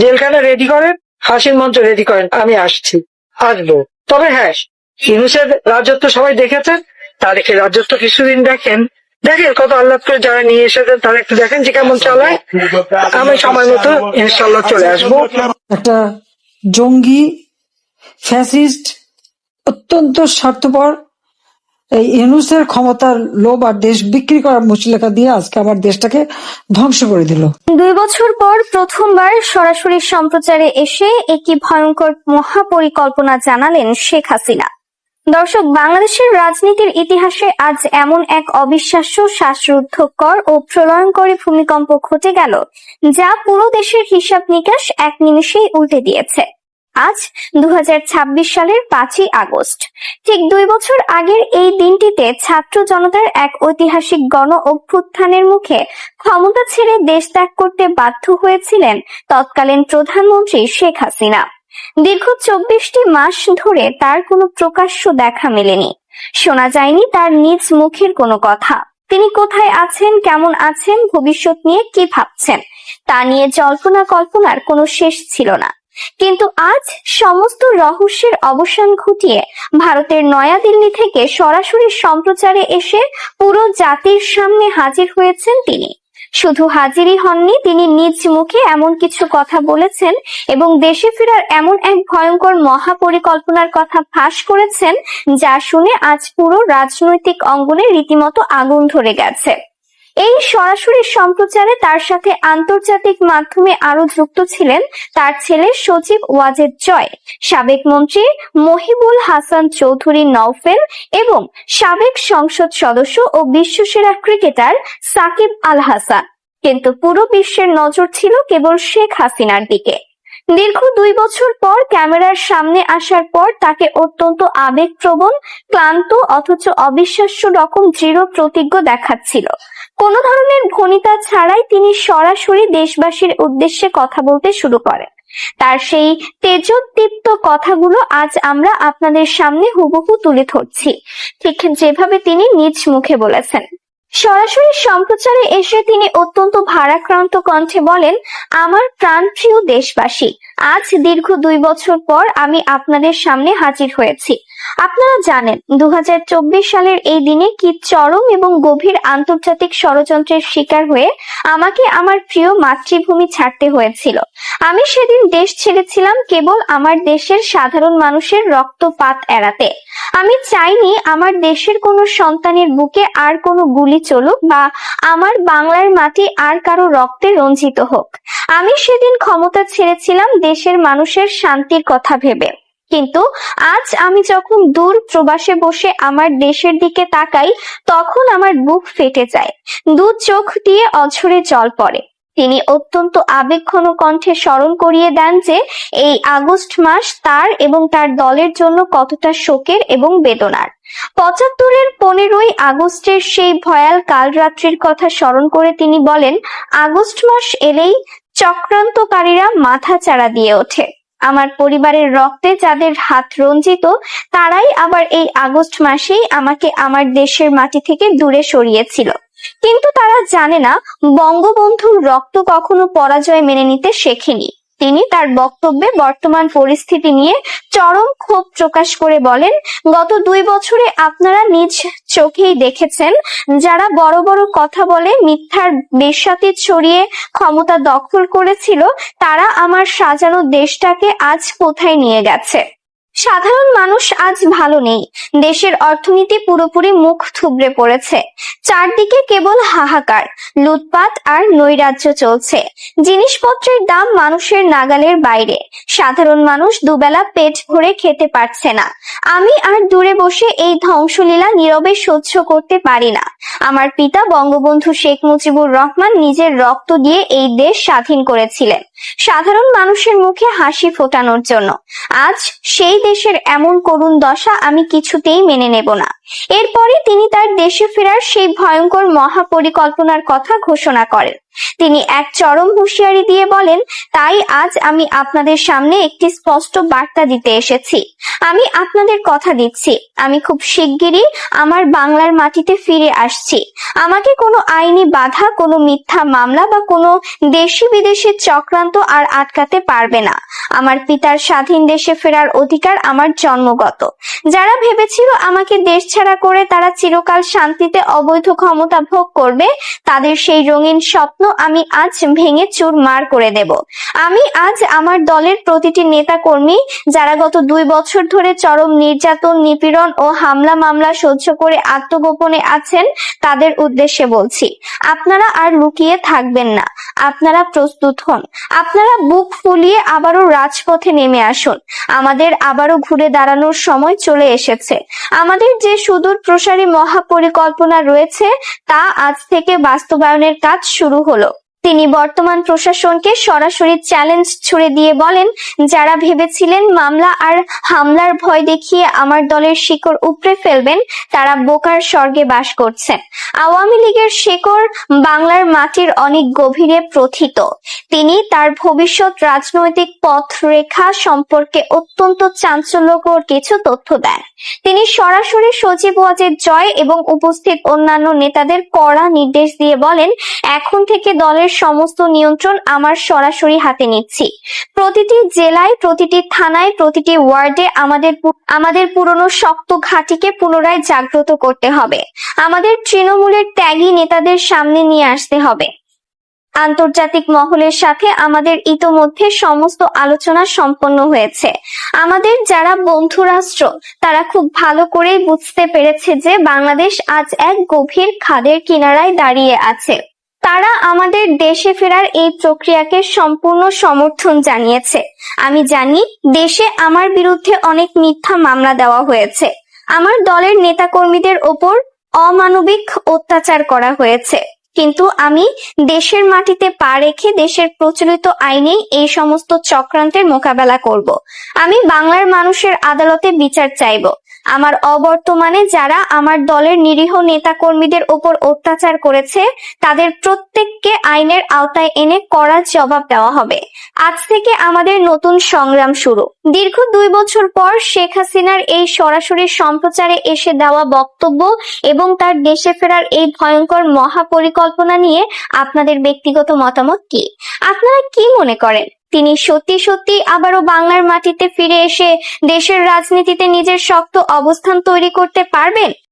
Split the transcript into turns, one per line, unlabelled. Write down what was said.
জেলখানা রেডি করেন, হাসির মঞ্চ রেডি করেন, আমি আসবো। তবে হ্যাঁ, ইউনূসের রাজত্ব সবাই দেখেছেন, তারেকের রাজত্ব কিছুদিন দেখেন কত আহ্লাদ করে যারা নিয়ে এসেছেন তারা একটু দেখেন যে কেমন চালায়। আমি সময় মতো ইনশাল্লাহ চলে আসবো।
একটা জঙ্গি ফ্যাসিস্ট অত্যন্ত স্বার্থপর এই ইউনূসের ক্ষমতার লোভ আর দেশ বিক্রি করার মুচলেখা দিয়ে আজকে আমার দেশটাকে ধ্বংস করে দিল।
2 বছর পর প্রথমবার সরাসরি সম্প্রচারে এসে একটি ভয়ঙ্কর মহাপরিকল্পনা জানালেন শেখ হাসিনা। দর্শক, বাংলাদেশের রাজনীতির ইতিহাসে আজ এমন এক অবিশ্বাস্য, শ্বাসরুদ্ধকর ও প্রলয়ঙ্করী ভূমিকম্প ঘটে গেল যা পুরো দেশের হিসাব নিকাশ এক নিমেষেই উল্টে দিয়েছে। আজ 2026 সালের 5ই আগস্ট, ঠিক 2 বছর আগের এই দিনটিতে ছাত্র জনতার এক ঐতিহাসিক গণ অভ্যুত্থানের মুখে ক্ষমতা ছেড়ে দেশ ত্যাগ করতে বাধ্য হয়েছিলেন তৎকালীন প্রধানমন্ত্রী শেখ হাসিনা। দীর্ঘ 24টি মাস ধরে তার কোনো প্রকাশ্য দেখা মেলেনি, শোনা যায়নি তার নিজ মুখের কোনো কথা। তিনি কোথায় আছেন, কেমন আছেন, ভবিষ্যৎ নিয়ে কি ভাবছেন তা নিয়ে জল্পনা কল্পনার কোনো শেষ ছিল না। কিন্তু আজ সমস্ত রহস্যের অবসান ঘটিয়ে ভারতের নয়াদিল্লি থেকে সরাসরি সম্প্রচারে এসে পুরো জাতির সামনে হাজির হয়েছেন তিনি। শুধু হাজিরই হননি, তিনি নিজ মুখে এমন কিছু কথা বলেছেন এবং দেশে ফেরার এমন এক ভয়ঙ্কর মহাপরিকল্পনার কথা ফাঁস করেছেন যা শুনে আজ পুরো রাজনৈতিক অঙ্গনে রীতিমতো আগুন ধরে গেছে। এই সরাসরি সম্প্রচারে তার সাথে আন্তর্জাতিক মাধ্যমে আরো যুক্ত ছিলেন তার ছেলে সজীব ওয়াজেদ জয়, সাবেক মন্ত্রী মহিবুল হাসান চৌধুরী নওফেল এবং সাবেক সংসদ সদস্য ও বিশ্বসেরা ক্রিকেটার সাকিব আল হাসান। কিন্তু পুরো বিশ্বের নজর ছিল কেবল শেখ হাসিনার দিকে। দীর্ঘ 2 বছর পর ক্যামেরার সামনে আসার পর তাকে অত্যন্ত আবেগপ্রবণ, ক্লান্ত অথচ অবিশ্বাস্য রকম দৃঢ় প্রতিজ্ঞ দেখাচ্ছিল। কোন ধরনের ভনিতা ছাড়াই তিনি সরাসরি দেশবাসীর উদ্দেশ্যে কথা বলতে শুরু করেন। তার সেই তেজোদ্দীপ্ত কথাগুলো আজ আমরা আপনাদের সামনে হুবহু তুলে ধরছি, ঠিক যেভাবে তিনি নিজ মুখে বলেছেন। সরাসরি সম্প্রচারে এসে তিনি অত্যন্ত ভারাক্রান্ত কণ্ঠে বলেন, আমার প্রাণপ্রিয় দেশবাসী, আজ দীর্ঘ 2 বছর পর আমি আপনাদের সামনে হাজির হয়েছি। আপনারা জানেন 2024 সালের এই দিনে কি চরম এবং গভীর আন্তর্জাতিক ষড়যন্ত্রের শিকার হয়ে আমাকে আমার প্রিয় মাতৃভূমি ছাড়তে হয়েছিল। আমি সেদিন দেশ ছেড়েছিলাম কেবল আমার দেশের সাধারণ মানুষের রক্তপাত এড়াতে। আমি চাইনি আমার দেশের কোনো সন্তানের বুকে আর কোনো গুলি চলুক বা আমার বাংলার মাটি আর কারো রক্তে রঞ্জিত হোক। আমি সেদিন ক্ষমতা ছেড়েছিলাম দেশের মানুষের শান্তির কথা ভেবে। কিন্তু আজ আমি যখন দূর প্রবাসে বসে আমার দেশের দিকে তাকাই, তখন আমার বুক ফেটে যায়, 2 চোখ দিয়ে অঝরে জল পড়ে। তিনি অত্যন্ত আবেগঘন কণ্ঠে স্মরণ করিয়ে দেন যে এই আগস্ট মাস তার এবং তার দলের জন্য কতটা শোকের এবং বেদনার। 75-এর 15ই আগস্টের সেই ভয়াল কালরাত্রির কথা স্মরণ করে তিনি বলেন, আগস্ট মাস এলেই চক্রান্তকারীরা মাথা চাড়া দিয়ে ওঠে। আমার পরিবারের রক্তে যাদের হাত রঞ্জিত, তারাই আবার এই আগস্ট মাসেই আমাকে আমার দেশের মাটি থেকে দূরে সরিয়েছিল। কিন্তু তারা জানে না, বঙ্গবন্ধুর রক্ত কখনো পরাজয় মেনে নিতে শেখেনি। তিনি তার বক্তব্যে বর্তমান পরিস্থিতি নিয়ে চরম ক্ষোভ প্রকাশ করে বলেন, গত 2 বছরে আপনারা নিজ চোখেই দেখেছেন যারা বড় বড় কথা বলে মিথ্যার বেশ্যাতি ছড়িয়ে ক্ষমতা দখল করেছিল, তারা আমার সাজানো দেশটাকে আজ কোথায় নিয়ে গেছে। সাধারণ মানুষ আজ ভালো নেই, দেশের অর্থনীতি পুরোপুরি মুখ থুবড়ে পড়েছে। চারদিকে কেবল হাহাকার, লুটপাট আর নৈরাজ্য চলছে। জিনিসপত্রের দাম মানুষের নাগালের বাইরে। সাধারণ মানুষ দুবেলা পেট ভরে খেতে পারছে না। আমি আর দূরে বসে এই ধ্বংসলীলা নীরবে সহ্য করতে পারি না। আমার পিতা বঙ্গবন্ধু শেখ মুজিবুর রহমান নিজের রক্ত দিয়ে এই দেশ স্বাধীন করেছিলেন, সাধারণ মানুষের মুখে হাসি ফোটানোর জন্য। আজ সেই দেশের এমন করুণ দশা আমি কিছুতেই মেনে নেব না। এরপরে তিনি তার দেশে ফেরার সেই ভয়ঙ্কর মহাপরিকল্পনার কথা ঘোষণা করেন। তিনি এক চরম হুঁশিয়ারি দিয়ে বলেন, তাই আজ আমি আপনাদের সামনে একটি স্পষ্ট বার্তা দিতে এসেছি। আমি আপনাদের কথা দিচ্ছি, আমি খুব শিগগিরই আমার বাংলার মাটিতে ফিরে আসছি। আমাকে কোনো আইনি বাধা, কোনো মিথ্যা মামলা বা কোনো দেশি বিদেশি চক্রান্ত আর আটকাতে পারবে না। আমার পিতার স্বাধীন দেশে ফেরার অধিকার আমার জন্মগত। যারা ভেবেছিল আমাকে দেশ ছাড়া করে তারা চিরকাল শান্তিতে অবৈধ ক্ষমতা ভোগ করবে, তাদের সেই রঙিন স্বপ্ন আমি আজ ভেঙে চুরমার করে দেব। আমি আজ আমার দলের প্রতিটি নেতা কর্মী যারা গত 2 বছর ধরে চরম নির্যাতন, নিপীড়ন ও হামলা মামলা সহ্য করে আত্মগোপনে আছেন, তাদের উদ্দেশ্যে বলছি, আপনারা আর লুকিয়ে থাকবেন না। আপনারা প্রস্তুত হন। আপনারা বুক ফুলিয়ে আবারও রাজপথে নেমে আসুন। আমাদের আবারও ঘুরে দাঁড়ানোর সময় চলে এসেছে। আমাদের যে সুদূর প্রসারী মহাপরিকল্পনা রয়েছে তা আজ থেকে বাস্তবায়নের কাজ শুরু হলো। তিনি বর্তমান প্রশাসনকে সরাসরি চ্যালেঞ্জ ছুড়ে দিয়ে বলেন, যারা ভেবেছিলেন মামলা আর হামলার ভয় দেখিয়ে আমার দলের শিকড় উপড়ে ফেলবেন, তারা বোকার স্বর্গে বাস করছেন। আওয়ামী লীগের শিকড় বাংলার মাটির অনেক গভীরে প্রথিত। তিনি তার ভবিষ্যৎ রাজনৈতিক পথরেখা সম্পর্কে অত্যন্ত চাঞ্চল্যকর কিছু তথ্য দেন। তিনি সরাসরি সজীব ওয়াজেদ জয় এবং উপস্থিত অন্যান্য নেতাদের কড়া নির্দেশ দিয়ে বলেন, এখন থেকে দলের সমস্ত নিয়ন্ত্রণ আমার সরাসরি হাতে নিচ্ছি। প্রতিটি জেলায়, প্রতিটি থানায়, প্রতিটি ওয়ার্ডে আমাদের পুরনো শক্ত ঘাঁটিকে পুনরায় জাগ্রত করতে হবে। আমাদের তৃণমূলের ত্যাগী নেতাদের সামনে নিয়ে আসতে হবে। আন্তর্জাতিক মহলের সাথে আমাদের ইতোমধ্যে সমস্ত আলোচনা সম্পন্ন হয়েছে। আমাদের যারা বন্ধু রাষ্ট্র তারা খুব ভালো করেই বুঝতে পেরেছে যে বাংলাদেশ আজ এক গভীর খাদের কিনারায় দাঁড়িয়ে আছে। তারা আমাদের দেশে ফেরার এই প্রক্রিয়াকে সম্পূর্ণ সমর্থন জানিয়েছে। আমি জানি দেশে আমার বিরুদ্ধে অনেক মিথ্যা মামলা দেওয়া হয়েছে। আমার দলের নেতাকর্মীদের ওপর অমানবিক অত্যাচার করা হয়েছে, কিন্তু আমি দেশের মাটিতে পা রেখে দেশের প্রচলিত আইনেই এই সমস্ত চক্রান্তের মোকাবেলা করব। আমি বাংলার মানুষের আদালতে বিচার চাইব। আমার অবর্তমানে যারা আমার দলের নিরীহ নেতাকর্মীদের ওপর অত্যাচার করেছে তাদের প্রত্যেককে আইনের আওতায় এনে কড়া জবাব দেওয়া হবে। আজ থেকে আমাদের নতুন সংগ্রাম শুরু। দীর্ঘ 2 বছর পর শেখ হাসিনার এই সরাসরি সম্প্রচারে এসে দেওয়া বক্তব্য এবং তার দেশে ফেরার এই ভয়ঙ্কর মহাপরিকল্পনা নিয়ে আপনাদের ব্যক্তিগত মতামত কি? আপনারা কি মনে করেন তিনি সত্যি সত্যি আবারও বাংলার মাটিতে ফিরে এসে দেশের রাজনীতিতে নিজের শক্ত অবস্থান তৈরি করতে পারবেন?